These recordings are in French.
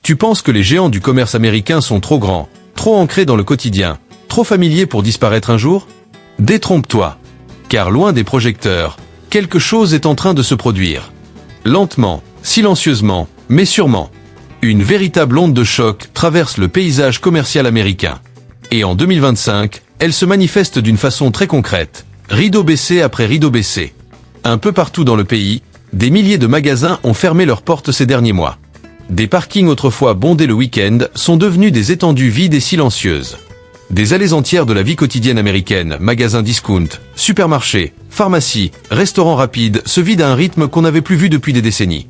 Tu penses que les géants du commerce américain sont trop grands, trop ancrés dans le quotidien, trop familiers pour disparaître un jour? Détrompe-toi. Car loin des projecteurs, quelque chose est en train de se produire. Lentement, silencieusement, mais sûrement. Une véritable onde de choc traverse le paysage commercial américain. Et en 2025, elle se manifeste d'une façon très concrète. Rideau baissé après rideau baissé. Un peu partout dans le pays, des milliers de magasins ont fermé leurs portes ces derniers mois. Des parkings autrefois bondés le week-end sont devenus des étendues vides et silencieuses. Des allées entières de la vie quotidienne américaine, magasins discount, supermarchés, pharmacies, restaurants rapides se vident à un rythme qu'on n'avait plus vu depuis des décennies.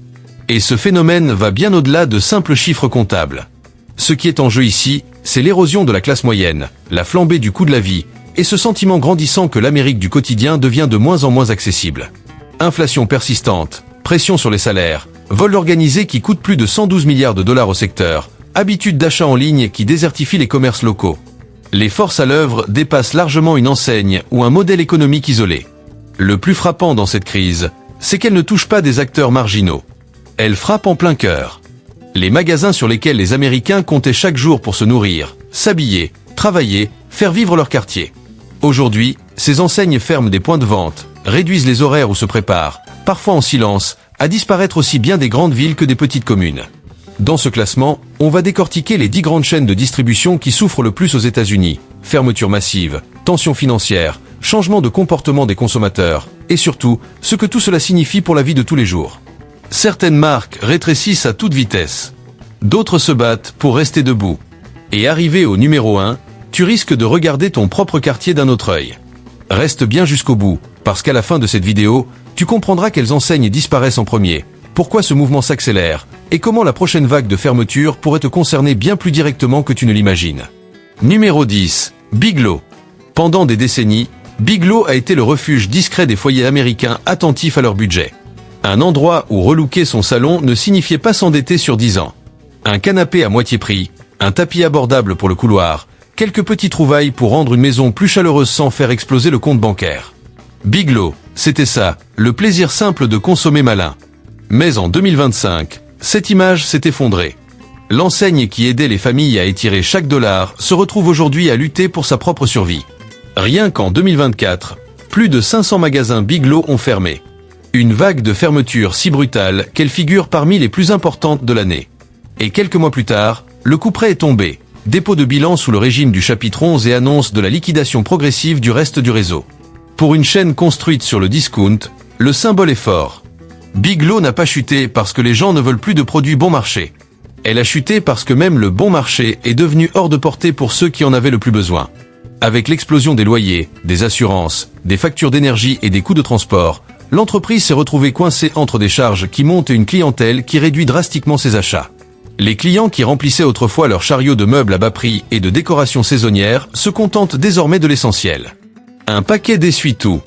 Et ce phénomène va bien au-delà de simples chiffres comptables. Ce qui est en jeu ici, c'est l'érosion de la classe moyenne, la flambée du coût de la vie, et ce sentiment grandissant que l'Amérique du quotidien devient de moins en moins accessible. Inflation persistante, pression sur les salaires, vol organisé qui coûte plus de 112 milliards de dollars au secteur, habitudes d'achat en ligne qui désertifient les commerces locaux. Les forces à l'œuvre dépassent largement une enseigne ou un modèle économique isolé. Le plus frappant dans cette crise, c'est qu'elle ne touche pas des acteurs marginaux. Elle frappe en plein cœur. Les magasins sur lesquels les Américains comptaient chaque jour pour se nourrir, s'habiller, travailler, faire vivre leur quartier. Aujourd'hui, ces enseignes ferment des points de vente, réduisent les horaires ou se préparent, parfois en silence, à disparaître aussi bien des grandes villes que des petites communes. Dans ce classement, on va décortiquer les 10 grandes chaînes de distribution qui souffrent le plus aux États-Unis. Fermeture massive, tensions financières, changement de comportement des consommateurs, et surtout, ce que tout cela signifie pour la vie de tous les jours. Certaines marques rétrécissent à toute vitesse. D'autres se battent pour rester debout. Et arrivé au numéro 1, tu risques de regarder ton propre quartier d'un autre œil. Reste bien jusqu'au bout, parce qu'à la fin de cette vidéo, tu comprendras quelles enseignes disparaissent en premier, pourquoi ce mouvement s'accélère, et comment la prochaine vague de fermeture pourrait te concerner bien plus directement que tu ne l'imagines. Numéro 10. Big Lots. Pendant des décennies, Big Lots a été le refuge discret des foyers américains attentifs à leur budget. Un endroit où relooker son salon ne signifiait pas s'endetter sur 10 ans. Un canapé à moitié prix, un tapis abordable pour le couloir, quelques petites trouvailles pour rendre une maison plus chaleureuse sans faire exploser le compte bancaire. Big Lots, c'était ça, le plaisir simple de consommer malin. Mais en 2025, cette image s'est effondrée. L'enseigne qui aidait les familles à étirer chaque dollar se retrouve aujourd'hui à lutter pour sa propre survie. Rien qu'en 2024, plus de 500 magasins Big Lots ont fermé. Une vague de fermetures si brutale qu'elle figure parmi les plus importantes de l'année. Et quelques mois plus tard, le couperet est tombé. Dépôt de bilan sous le régime du chapitre 11 et annonce de la liquidation progressive du reste du réseau. Pour une chaîne construite sur le discount, le symbole est fort. Big Lots n'a pas chuté parce que les gens ne veulent plus de produits bon marché. Elle a chuté parce que même le bon marché est devenu hors de portée pour ceux qui en avaient le plus besoin. Avec l'explosion des loyers, des assurances, des factures d'énergie et des coûts de transport, l'entreprise s'est retrouvée coincée entre des charges qui montent et une clientèle qui réduit drastiquement ses achats. Les clients qui remplissaient autrefois leurs chariots de meubles à bas prix et de décorations saisonnières se contentent désormais de l'essentiel. Un paquet d'essuie-tout.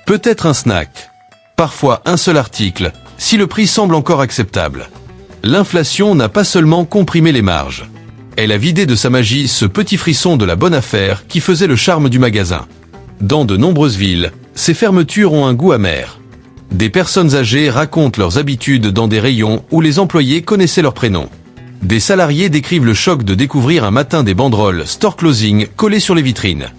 Peut-être un snack. Parfois un seul article, si le prix semble encore acceptable. L'inflation n'a pas seulement comprimé les marges. Elle a vidé de sa magie ce petit frisson de la bonne affaire qui faisait le charme du magasin. Dans de nombreuses villes, ces fermetures ont un goût amer. Des personnes âgées racontent leurs habitudes dans des rayons où les employés connaissaient leurs prénoms. Des salariés décrivent le choc de découvrir un matin des banderoles « Store Closing » collées sur les vitrines.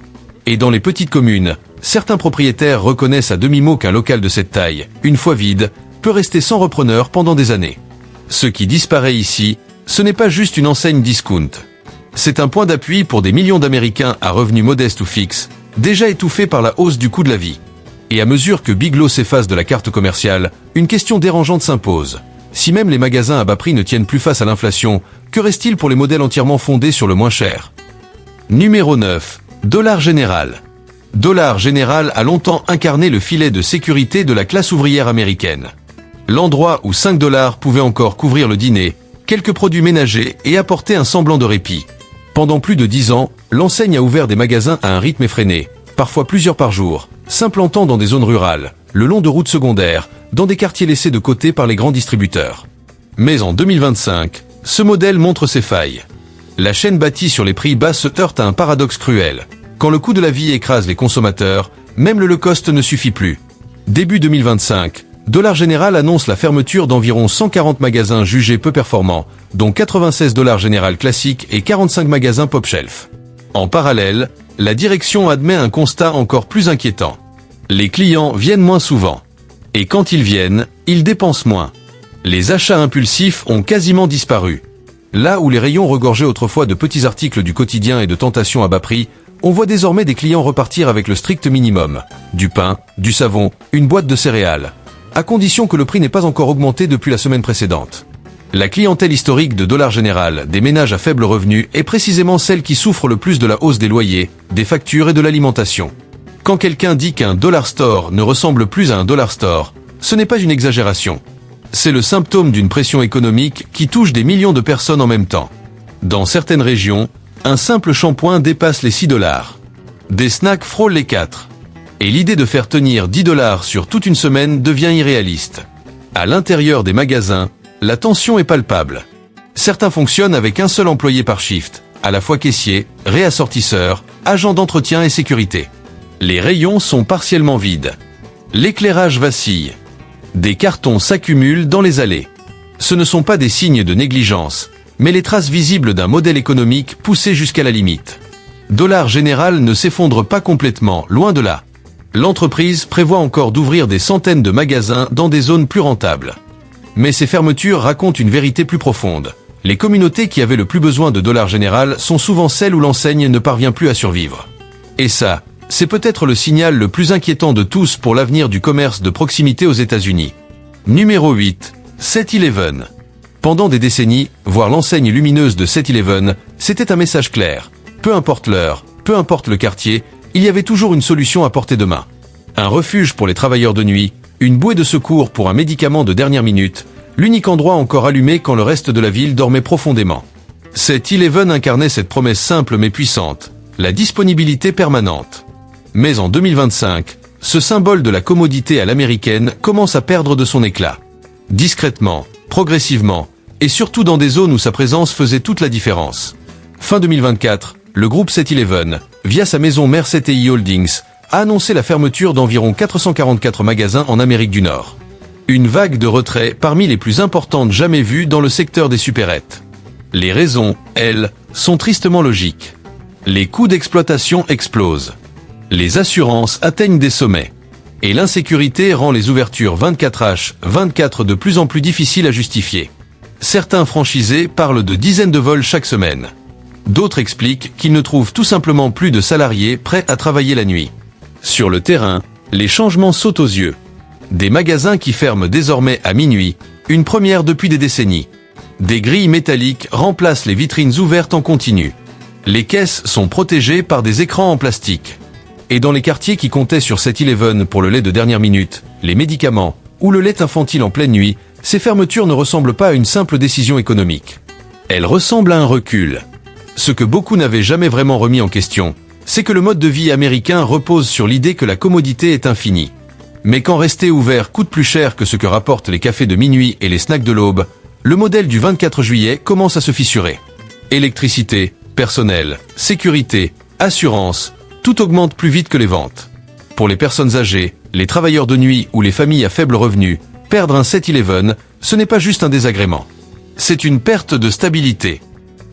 Et dans les petites communes, certains propriétaires reconnaissent à demi-mot qu'un local de cette taille, une fois vide, peut rester sans repreneur pendant des années. Ce qui disparaît ici, ce n'est pas juste une enseigne discount. C'est un point d'appui pour des millions d'Américains à revenus modestes ou fixes, déjà étouffés par la hausse du coût de la vie. Et à mesure que Big Lots s'efface de la carte commerciale, une question dérangeante s'impose. Si même les magasins à bas prix ne tiennent plus face à l'inflation, que reste-t-il pour les modèles entièrement fondés sur le moins cher? Numéro 9. Dollar Général. Dollar Général a longtemps incarné le filet de sécurité de la classe ouvrière américaine. L'endroit où 5 dollars pouvaient encore couvrir le dîner, quelques produits ménagers et apporter un semblant de répit. Pendant plus de 10 ans, l'enseigne a ouvert des magasins à un rythme effréné, parfois plusieurs par jour, s'implantant dans des zones rurales, le long de routes secondaires, dans des quartiers laissés de côté par les grands distributeurs. Mais en 2025, ce modèle montre ses failles. La chaîne bâtie sur les prix bas se heurte à un paradoxe cruel. Quand le coût de la vie écrase les consommateurs, même le low cost ne suffit plus. Début 2025, Dollar General annonce la fermeture d'environ 140 magasins jugés peu performants, dont 96 Dollar General classiques et 45 magasins Pop Shelf. En parallèle, la direction admet un constat encore plus inquiétant. Les clients viennent moins souvent. Et quand ils viennent, ils dépensent moins. Les achats impulsifs ont quasiment disparu. Là où les rayons regorgeaient autrefois de petits articles du quotidien et de tentations à bas prix, on voit désormais des clients repartir avec le strict minimum. Du pain, du savon, une boîte de céréales. À condition que le prix n'ait pas encore augmenté depuis la semaine précédente. La clientèle historique de Dollar General, des ménages à faible revenu, est précisément celle qui souffre le plus de la hausse des loyers, des factures et de l'alimentation. Quand quelqu'un dit qu'un Dollar Store ne ressemble plus à un Dollar Store, ce n'est pas une exagération. C'est le symptôme d'une pression économique qui touche des millions de personnes en même temps. Dans certaines régions, un simple shampoing dépasse les 6 dollars. Des snacks frôlent les 4. Et l'idée de faire tenir 10 dollars sur toute une semaine devient irréaliste. À l'intérieur des magasins, la tension est palpable. Certains fonctionnent avec un seul employé par shift, à la fois caissier, réassortisseur, agent d'entretien et sécurité. Les rayons sont partiellement vides. L'éclairage vacille. Des cartons s'accumulent dans les allées. Ce ne sont pas des signes de négligence, mais les traces visibles d'un modèle économique poussé jusqu'à la limite. Dollar General ne s'effondre pas complètement, loin de là. L'entreprise prévoit encore d'ouvrir des centaines de magasins dans des zones plus rentables. Mais ces fermetures racontent une vérité plus profonde. Les communautés qui avaient le plus besoin de Dollar General sont souvent celles où l'enseigne ne parvient plus à survivre. Et ça, c'est peut-être le signal le plus inquiétant de tous pour l'avenir du commerce de proximité aux États-Unis. Numéro 8. 7-Eleven. Pendant des décennies, voir l'enseigne lumineuse de 7-Eleven, c'était un message clair. Peu importe l'heure, peu importe le quartier, il y avait toujours une solution à portée de main. Un refuge pour les travailleurs de nuit, une bouée de secours pour un médicament de dernière minute, l'unique endroit encore allumé quand le reste de la ville dormait profondément. 7-Eleven incarnait cette promesse simple mais puissante, la disponibilité permanente. Mais en 2025, ce symbole de la commodité à l'américaine commence à perdre de son éclat. Discrètement, progressivement, et surtout dans des zones où sa présence faisait toute la différence. Fin 2024, le groupe 7-Eleven, via sa maison mère CTI Holdings, a annoncé la fermeture d'environ 444 magasins en Amérique du Nord. Une vague de retrait parmi les plus importantes jamais vues dans le secteur des supérettes. Les raisons, elles, sont tristement logiques. Les coûts d'exploitation explosent. Les assurances atteignent des sommets. Et l'insécurité rend les ouvertures 24h/24 de plus en plus difficiles à justifier. Certains franchisés parlent de dizaines de vols chaque semaine. D'autres expliquent qu'ils ne trouvent tout simplement plus de salariés prêts à travailler la nuit. Sur le terrain, les changements sautent aux yeux. Des magasins qui ferment désormais à minuit, une première depuis des décennies. Des grilles métalliques remplacent les vitrines ouvertes en continu. Les caisses sont protégées par des écrans en plastique. Et dans les quartiers qui comptaient sur 7-Eleven pour le lait de dernière minute, les médicaments ou le lait infantile en pleine nuit, ces fermetures ne ressemblent pas à une simple décision économique. Elles ressemblent à un recul. Ce que beaucoup n'avaient jamais vraiment remis en question, c'est que le mode de vie américain repose sur l'idée que la commodité est infinie. Mais quand rester ouvert coûte plus cher que ce que rapportent les cafés de minuit et les snacks de l'aube, le modèle du 24 juillet commence à se fissurer. Électricité, personnel, sécurité, assurance, tout augmente plus vite que les ventes. Pour les personnes âgées, les travailleurs de nuit ou les familles à faible revenu, perdre un 7-Eleven, ce n'est pas juste un désagrément. C'est une perte de stabilité.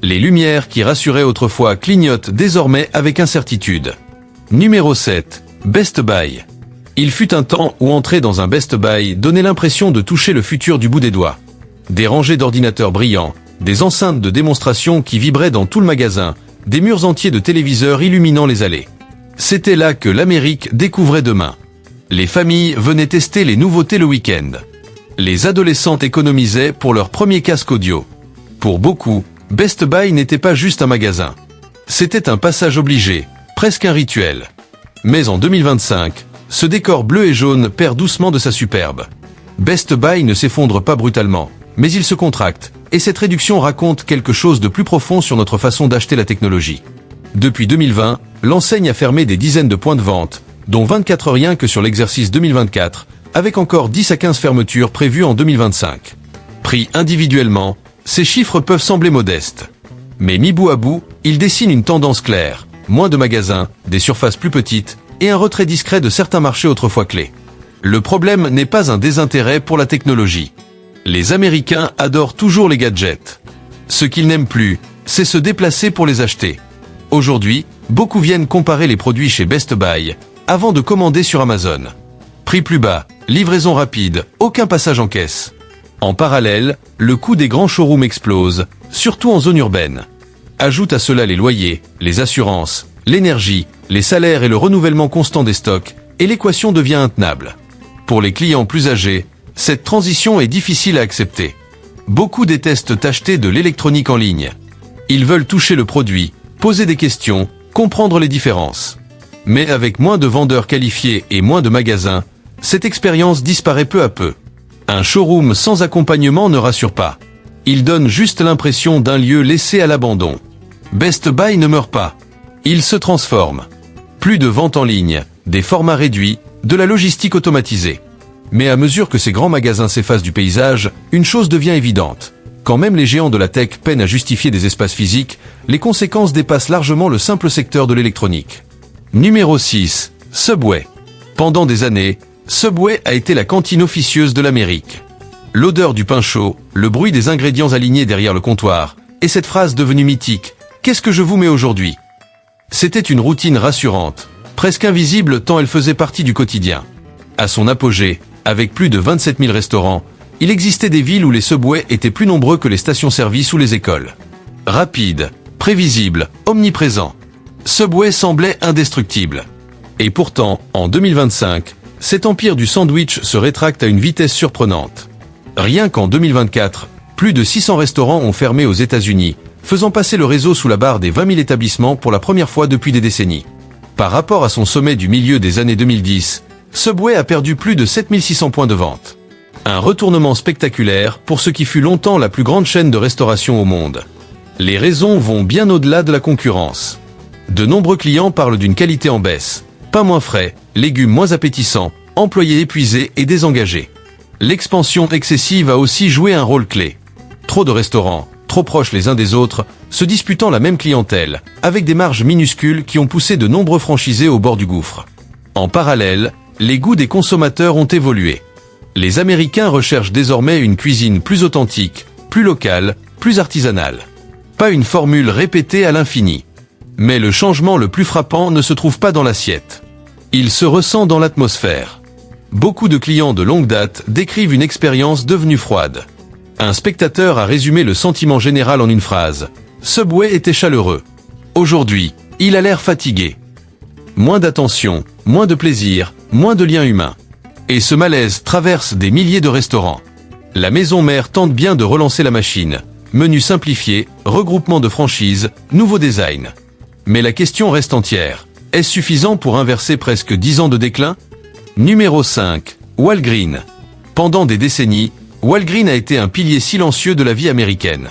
Les lumières qui rassuraient autrefois clignotent désormais avec incertitude. Numéro 7. Best Buy. Il fut un temps où entrer dans un Best Buy donnait l'impression de toucher le futur du bout des doigts. Des rangées d'ordinateurs brillants, des enceintes de démonstration qui vibraient dans tout le magasin, des murs entiers de téléviseurs illuminant les allées. C'était là que l'Amérique découvrait demain. Les familles venaient tester les nouveautés le week-end. Les adolescentes économisaient pour leur premier casque audio. Pour beaucoup, Best Buy n'était pas juste un magasin. C'était un passage obligé, presque un rituel. Mais en 2025, ce décor bleu et jaune perd doucement de sa superbe. Best Buy ne s'effondre pas brutalement, mais il se contracte, et cette réduction raconte quelque chose de plus profond sur notre façon d'acheter la technologie. Depuis 2020, l'enseigne a fermé des dizaines de points de vente, dont 24 rien que sur l'exercice 2024, avec encore 10 à 15 fermetures prévues en 2025. Pris individuellement, ces chiffres peuvent sembler modestes. Mais mis bout à bout, ils dessinent une tendance claire. Moins de magasins, des surfaces plus petites, et un retrait discret de certains marchés autrefois clés. Le problème n'est pas un désintérêt pour la technologie. Les Américains adorent toujours les gadgets. Ce qu'ils n'aiment plus, c'est se déplacer pour les acheter. Aujourd'hui, beaucoup viennent comparer les produits chez Best Buy, avant de commander sur Amazon. Prix plus bas, livraison rapide, aucun passage en caisse. En parallèle, le coût des grands showrooms explose, surtout en zone urbaine. Ajoute à cela les loyers, les assurances, l'énergie, les salaires et le renouvellement constant des stocks, et l'équation devient intenable. Pour les clients plus âgés, cette transition est difficile à accepter. Beaucoup détestent acheter de l'électronique en ligne. Ils veulent toucher le produit, poser des questions, comprendre les différences. Mais avec moins de vendeurs qualifiés et moins de magasins, cette expérience disparaît peu à peu. Un showroom sans accompagnement ne rassure pas. Il donne juste l'impression d'un lieu laissé à l'abandon. Best Buy ne meurt pas. Il se transforme. Plus de ventes en ligne, des formats réduits, de la logistique automatisée. Mais à mesure que ces grands magasins s'effacent du paysage, une chose devient évidente. Quand même les géants de la tech peinent à justifier des espaces physiques, les conséquences dépassent largement le simple secteur de l'électronique. Numéro 6. Subway. Pendant des années, Subway a été la cantine officieuse de l'Amérique. L'odeur du pain chaud, le bruit des ingrédients alignés derrière le comptoir, et cette phrase devenue mythique, « Qu'est-ce que je vous mets aujourd'hui ?» C'était une routine rassurante, presque invisible tant elle faisait partie du quotidien. À son apogée, avec plus de 27 000 restaurants, il existait des villes où les Subway étaient plus nombreux que les stations-service ou les écoles. Rapide, prévisible, omniprésent. Subway semblait indestructible. Et pourtant, en 2025, cet empire du sandwich se rétracte à une vitesse surprenante. Rien qu'en 2024, plus de 600 restaurants ont fermé aux États-Unis, faisant passer le réseau sous la barre des 20 000 établissements pour la première fois depuis des décennies. Par rapport à son sommet du milieu des années 2010, Subway a perdu plus de 7600 points de vente. Un retournement spectaculaire pour ce qui fut longtemps la plus grande chaîne de restauration au monde. Les raisons vont bien au-delà de la concurrence. De nombreux clients parlent d'une qualité en baisse. Pain moins frais, légumes moins appétissants, employés épuisés et désengagés. L'expansion excessive a aussi joué un rôle clé. Trop de restaurants, trop proches les uns des autres, se disputant la même clientèle, avec des marges minuscules qui ont poussé de nombreux franchisés au bord du gouffre. En parallèle, les goûts des consommateurs ont évolué. Les Américains recherchent désormais une cuisine plus authentique, plus locale, plus artisanale. Pas une formule répétée à l'infini. Mais le changement le plus frappant ne se trouve pas dans l'assiette. Il se ressent dans l'atmosphère. Beaucoup de clients de longue date décrivent une expérience devenue froide. Un spectateur a résumé le sentiment général en une phrase. Subway était chaleureux. Aujourd'hui, il a l'air fatigué. Moins d'attention, moins de plaisir, moins de liens humains. Et ce malaise traverse des milliers de restaurants. La maison mère tente bien de relancer la machine. Menu simplifié, regroupement de franchises, nouveau design. Mais la question reste entière. Est-ce suffisant pour inverser presque 10 ans de déclin ? Numéro 5. Walgreens. Pendant des décennies, Walgreens a été un pilier silencieux de la vie américaine.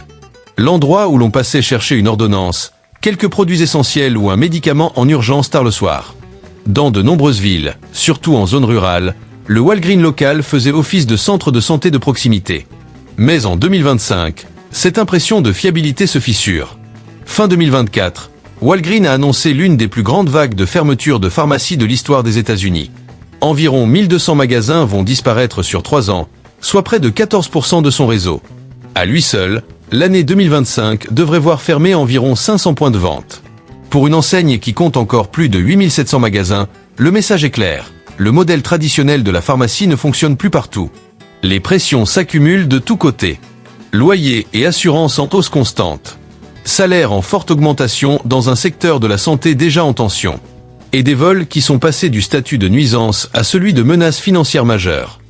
L'endroit où l'on passait chercher une ordonnance, quelques produits essentiels ou un médicament en urgence tard le soir. Dans de nombreuses villes, surtout en zone rurale, le Walgreens local faisait office de centre de santé de proximité. Mais en 2025, cette impression de fiabilité se fissure. Fin 2024, Walgreens a annoncé l'une des plus grandes vagues de fermetures de pharmacies de l'histoire des États-Unis. Environ 1200 magasins vont disparaître sur 3 ans, soit près de 14% de son réseau. À lui seul, l'année 2025 devrait voir fermer environ 500 points de vente. Pour une enseigne qui compte encore plus de 8700 magasins, le message est clair. Le modèle traditionnel de la pharmacie ne fonctionne plus partout. Les pressions s'accumulent de tous côtés. Loyers et assurances en hausse constante. Salaires en forte augmentation dans un secteur de la santé déjà en tension. Et des vols qui sont passés du statut de nuisance à celui de menace financière majeure.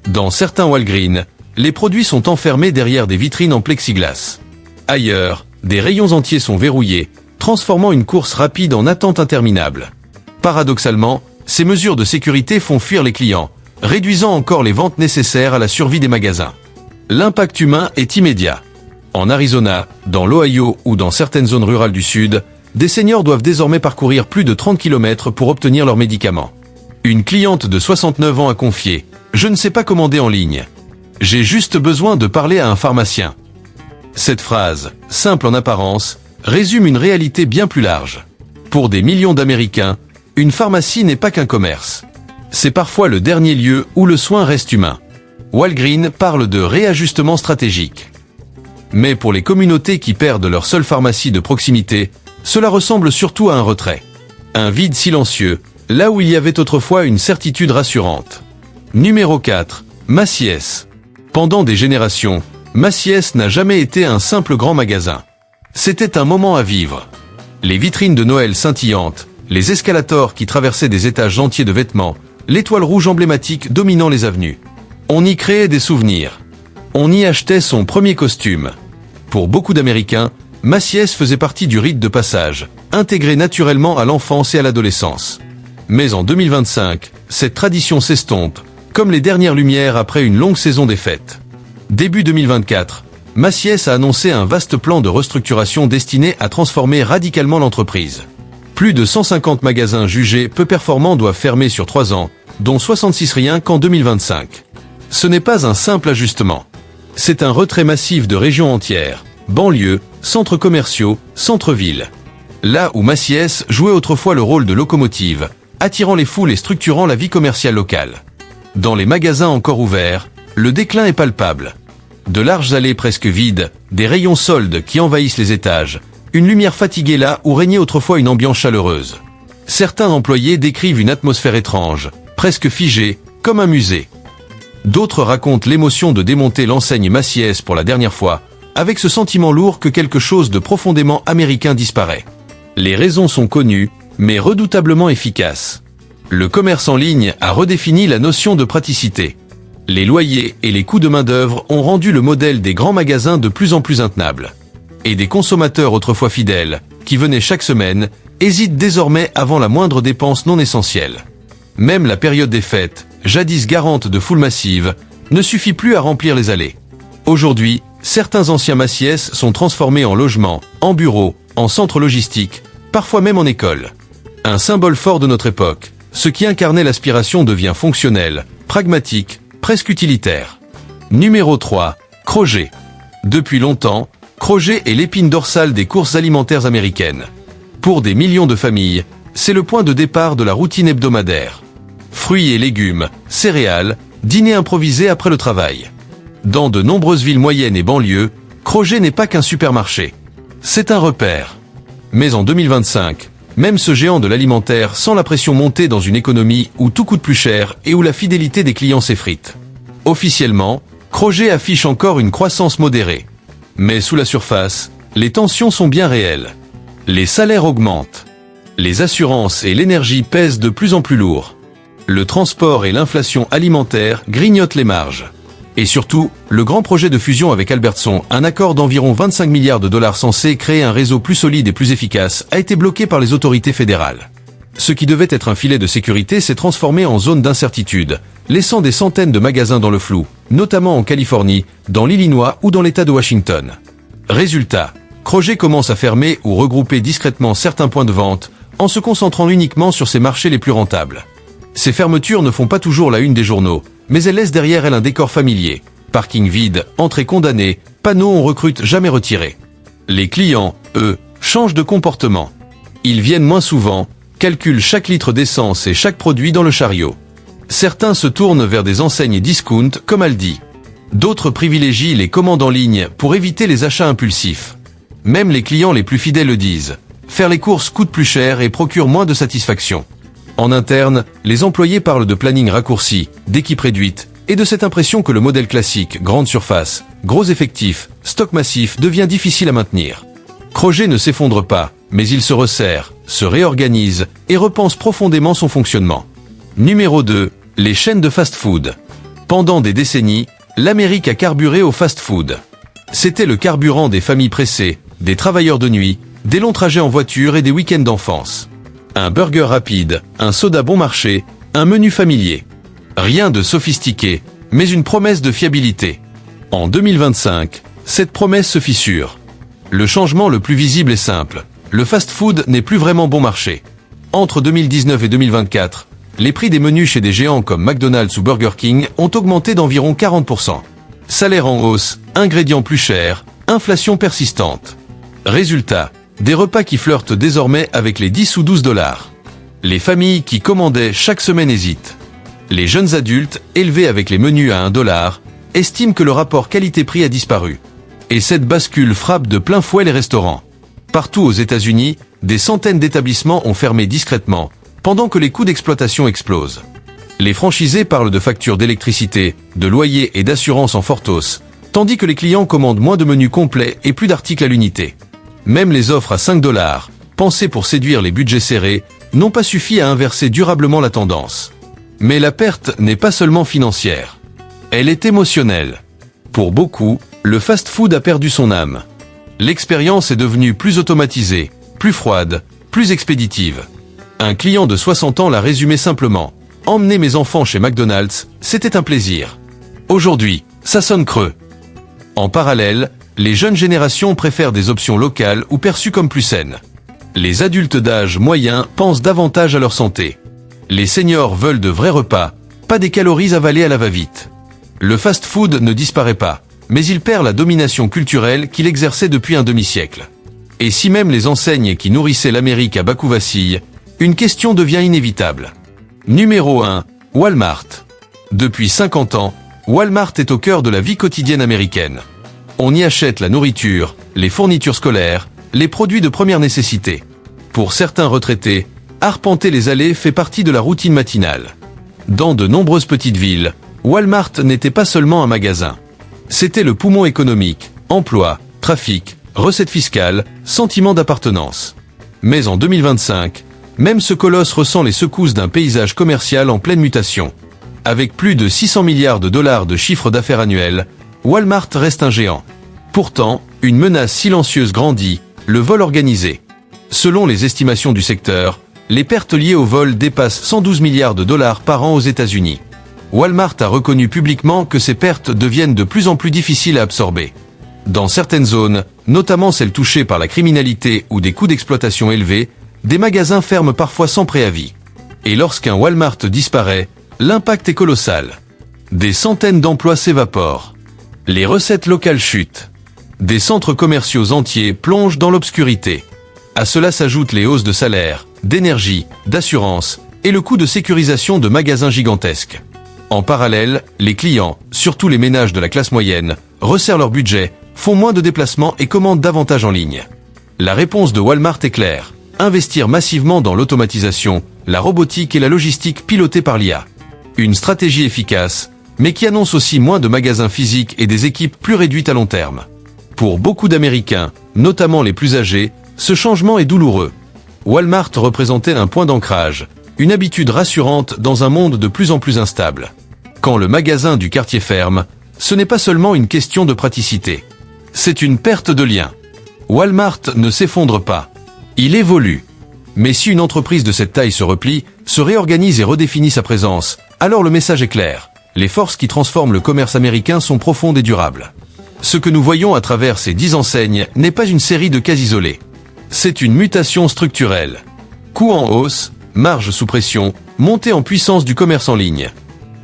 Dans certains Walgreens, les produits sont enfermés derrière des vitrines en plexiglas. Ailleurs, des rayons entiers sont verrouillés, transformant une course rapide en attente interminable. Paradoxalement, ces mesures de sécurité font fuir les clients, réduisant encore les ventes nécessaires à la survie des magasins. L'impact humain est immédiat. En Arizona, dans l'Ohio ou dans certaines zones rurales du Sud, des seniors doivent désormais parcourir plus de 30 km pour obtenir leurs médicaments. Une cliente de 69 ans a confié « Je ne sais pas commander en ligne. J'ai juste besoin de parler à un pharmacien. » Cette phrase, simple en apparence, résume une réalité bien plus large. Pour des millions d'Américains, une pharmacie n'est pas qu'un commerce. C'est parfois le dernier lieu où le soin reste humain. Walgreen parle de réajustement stratégique. Mais pour les communautés qui perdent leur seule pharmacie de proximité, cela ressemble surtout à un retrait. Un vide silencieux, là où il y avait autrefois une certitude rassurante. Numéro 4. Macy's. Pendant des générations, Macy's n'a jamais été un simple grand magasin. C'était un moment à vivre. Les vitrines de Noël scintillantes, les escalators qui traversaient des étages entiers de vêtements, l'étoile rouge emblématique dominant les avenues. On y créait des souvenirs. On y achetait son premier costume. Pour beaucoup d'Américains, Macy's faisait partie du rite de passage, intégré naturellement à l'enfance et à l'adolescence. Mais en 2025, cette tradition s'estompe, comme les dernières lumières après une longue saison des fêtes. Début 2024, Macy's a annoncé un vaste plan de restructuration destiné à transformer radicalement l'entreprise. Plus de 150 magasins jugés peu performants doivent fermer sur 3 ans, dont 66 rien qu'en 2025. Ce n'est pas un simple ajustement. C'est un retrait massif de régions entières, banlieues, centres commerciaux, centres-villes. Là où Macy's jouait autrefois le rôle de locomotive, attirant les foules et structurant la vie commerciale locale. Dans les magasins encore ouverts, le déclin est palpable. De larges allées presque vides, des rayons soldes qui envahissent les étages, une lumière fatiguée là où régnait autrefois une ambiance chaleureuse. Certains employés décrivent une atmosphère étrange, presque figée, comme un musée. D'autres racontent l'émotion de démonter l'enseigne Macy's pour la dernière fois, avec ce sentiment lourd que quelque chose de profondément américain disparaît. Les raisons sont connues, mais redoutablement efficaces. Le commerce en ligne a redéfini la notion de praticité. Les loyers et les coûts de main-d'œuvre ont rendu le modèle des grands magasins de plus en plus intenable. Et des consommateurs autrefois fidèles, qui venaient chaque semaine, hésitent désormais avant la moindre dépense non essentielle. Même la période des fêtes, jadis garante de foules massives, ne suffit plus à remplir les allées. Aujourd'hui, certains anciens Macy's sont transformés en logements, en bureaux, en centres logistiques, parfois même en écoles. Un symbole fort de notre époque, ce qui incarnait l'aspiration devient fonctionnel, pragmatique, presque utilitaire. Numéro 3. Kroger. Depuis longtemps, Kroger est l'épine dorsale des courses alimentaires américaines. Pour des millions de familles, c'est le point de départ de la routine hebdomadaire. Fruits et légumes, céréales, dîners improvisés après le travail. Dans de nombreuses villes moyennes et banlieues, Kroger n'est pas qu'un supermarché. C'est un repère. Mais en 2025, même ce géant de l'alimentaire sent la pression monter dans une économie où tout coûte plus cher et où la fidélité des clients s'effrite. Officiellement, Kroger affiche encore une croissance modérée. Mais sous la surface, les tensions sont bien réelles. Les salaires augmentent. Les assurances et l'énergie pèsent de plus en plus lourd. Le transport et l'inflation alimentaire grignotent les marges. Et surtout, le grand projet de fusion avec Albertson, un accord d'environ 25 milliards de dollars censé créer un réseau plus solide et plus efficace, a été bloqué par les autorités fédérales. Ce qui devait être un filet de sécurité s'est transformé en zone d'incertitude, laissant des centaines de magasins dans le flou, notamment en Californie, dans l'Illinois ou dans l'État de Washington. Résultat, Kroger commence à fermer ou regrouper discrètement certains points de vente, en se concentrant uniquement sur ses marchés les plus rentables. Ces fermetures ne font pas toujours la une des journaux, mais elles laissent derrière elles un décor familier. Parking vide, entrée condamnée, panneaux on recrute jamais retirés. Les clients, eux, changent de comportement. Ils viennent moins souvent, calculent chaque litre d'essence et chaque produit dans le chariot. Certains se tournent vers des enseignes discount comme Aldi. D'autres privilégient les commandes en ligne pour éviter les achats impulsifs. Même les clients les plus fidèles le disent. Faire les courses coûte plus cher et procure moins de satisfaction. En interne, les employés parlent de planning raccourci, d'équipe réduite, et de cette impression que le modèle classique, grande surface, gros effectifs, stock massif devient difficile à maintenir. Kroger ne s'effondre pas, mais il se resserre, se réorganise et repense profondément son fonctionnement. Numéro 2. Les chaînes de fast-food. Pendant des décennies, l'Amérique a carburé au fast-food. C'était le carburant des familles pressées, des travailleurs de nuit, des longs trajets en voiture et des week-ends d'enfance. Un burger rapide, un soda bon marché, un menu familier. Rien de sophistiqué, mais une promesse de fiabilité. En 2025, cette promesse se fissure. Le changement le plus visible est simple. Le fast-food n'est plus vraiment bon marché. Entre 2019 et 2024, les prix des menus chez des géants comme McDonald's ou Burger King ont augmenté d'environ 40%. Salaire en hausse, ingrédients plus chers, inflation persistante. Résultat, des repas qui flirtent désormais avec les 10 ou 12 $. Les familles qui commandaient chaque semaine hésitent. Les jeunes adultes, élevés avec les menus à 1 $, estiment que le rapport qualité-prix a disparu. Et cette bascule frappe de plein fouet les restaurants. Partout aux États-Unis, des centaines d'établissements ont fermé discrètement, pendant que les coûts d'exploitation explosent. Les franchisés parlent de factures d'électricité, de loyer et d'assurance en forte hausse, tandis que les clients commandent moins de menus complets et plus d'articles à l'unité. Même les offres à 5 $, pensées pour séduire les budgets serrés, n'ont pas suffi à inverser durablement la tendance. Mais la perte n'est pas seulement financière. Elle est émotionnelle. Pour beaucoup, le fast-food a perdu son âme. L'expérience est devenue plus automatisée, plus froide, plus expéditive. Un client de 60 ans l'a résumé simplement. Emmener mes enfants chez McDonald's, c'était un plaisir. Aujourd'hui, ça sonne creux. En parallèle, les jeunes générations préfèrent des options locales ou perçues comme plus saines. Les adultes d'âge moyen pensent davantage à leur santé. Les seniors veulent de vrais repas, pas des calories avalées à la va-vite. Le fast-food ne disparaît pas, mais il perd la domination culturelle qu'il exerçait depuis un demi-siècle. Et si même les enseignes qui nourrissaient l'Amérique à bas coût vacillent, une question devient inévitable. Numéro 1, Walmart. Depuis 50 ans, Walmart est au cœur de la vie quotidienne américaine. On y achète la nourriture, les fournitures scolaires, les produits de première nécessité. Pour certains retraités, arpenter les allées fait partie de la routine matinale. Dans de nombreuses petites villes, Walmart n'était pas seulement un magasin. C'était le poumon économique, emploi, trafic, recettes fiscales, sentiment d'appartenance. Mais en 2025, même ce colosse ressent les secousses d'un paysage commercial en pleine mutation. Avec plus de 600 milliards de dollars de chiffre d'affaires annuel, Walmart reste un géant. Pourtant, une menace silencieuse grandit, le vol organisé. Selon les estimations du secteur, les pertes liées au vol dépassent 112 milliards de dollars par an aux États-Unis. Walmart a reconnu publiquement que ces pertes deviennent de plus en plus difficiles à absorber. Dans certaines zones, notamment celles touchées par la criminalité ou des coûts d'exploitation élevés, des magasins ferment parfois sans préavis. Et lorsqu'un Walmart disparaît, l'impact est colossal. Des centaines d'emplois s'évaporent. Les recettes locales chutent. Des centres commerciaux entiers plongent dans l'obscurité. À cela s'ajoutent les hausses de salaire, d'énergie, d'assurance et le coût de sécurisation de magasins gigantesques. En parallèle, les clients, surtout les ménages de la classe moyenne, resserrent leur budget, font moins de déplacements et commandent davantage en ligne. La réponse de Walmart est claire. Investir massivement dans l'automatisation, la robotique et la logistique pilotée par l'IA. Une stratégie efficace, mais qui annonce aussi moins de magasins physiques et des équipes plus réduites à long terme. Pour beaucoup d'Américains, notamment les plus âgés, ce changement est douloureux. Walmart représentait un point d'ancrage, une habitude rassurante dans un monde de plus en plus instable. Quand le magasin du quartier ferme, ce n'est pas seulement une question de praticité. C'est une perte de lien. Walmart ne s'effondre pas. Il évolue. Mais si une entreprise de cette taille se replie, se réorganise et redéfinit sa présence, alors le message est clair. Les forces qui transforment le commerce américain sont profondes et durables. Ce que nous voyons à travers ces 10 enseignes n'est pas une série de cas isolés. C'est une mutation structurelle. Coûts en hausse, marge sous pression, montée en puissance du commerce en ligne.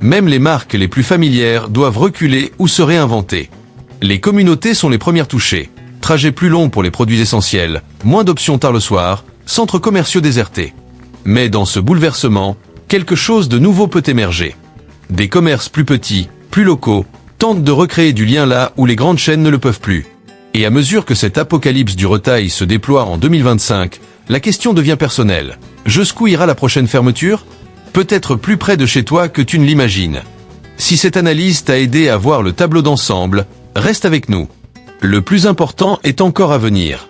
Même les marques les plus familières doivent reculer ou se réinventer. Les communautés sont les premières touchées. Trajets plus longs pour les produits essentiels, moins d'options tard le soir, centres commerciaux désertés. Mais dans ce bouleversement, quelque chose de nouveau peut émerger. Des commerces plus petits, plus locaux, tentent de recréer du lien là où les grandes chaînes ne le peuvent plus. Et à mesure que cet apocalypse du retail se déploie en 2025, la question devient personnelle. Jusqu'où ira la prochaine fermeture ? Peut-être plus près de chez toi que tu ne l'imagines. Si cette analyse t'a aidé à voir le tableau d'ensemble, reste avec nous. Le plus important est encore à venir.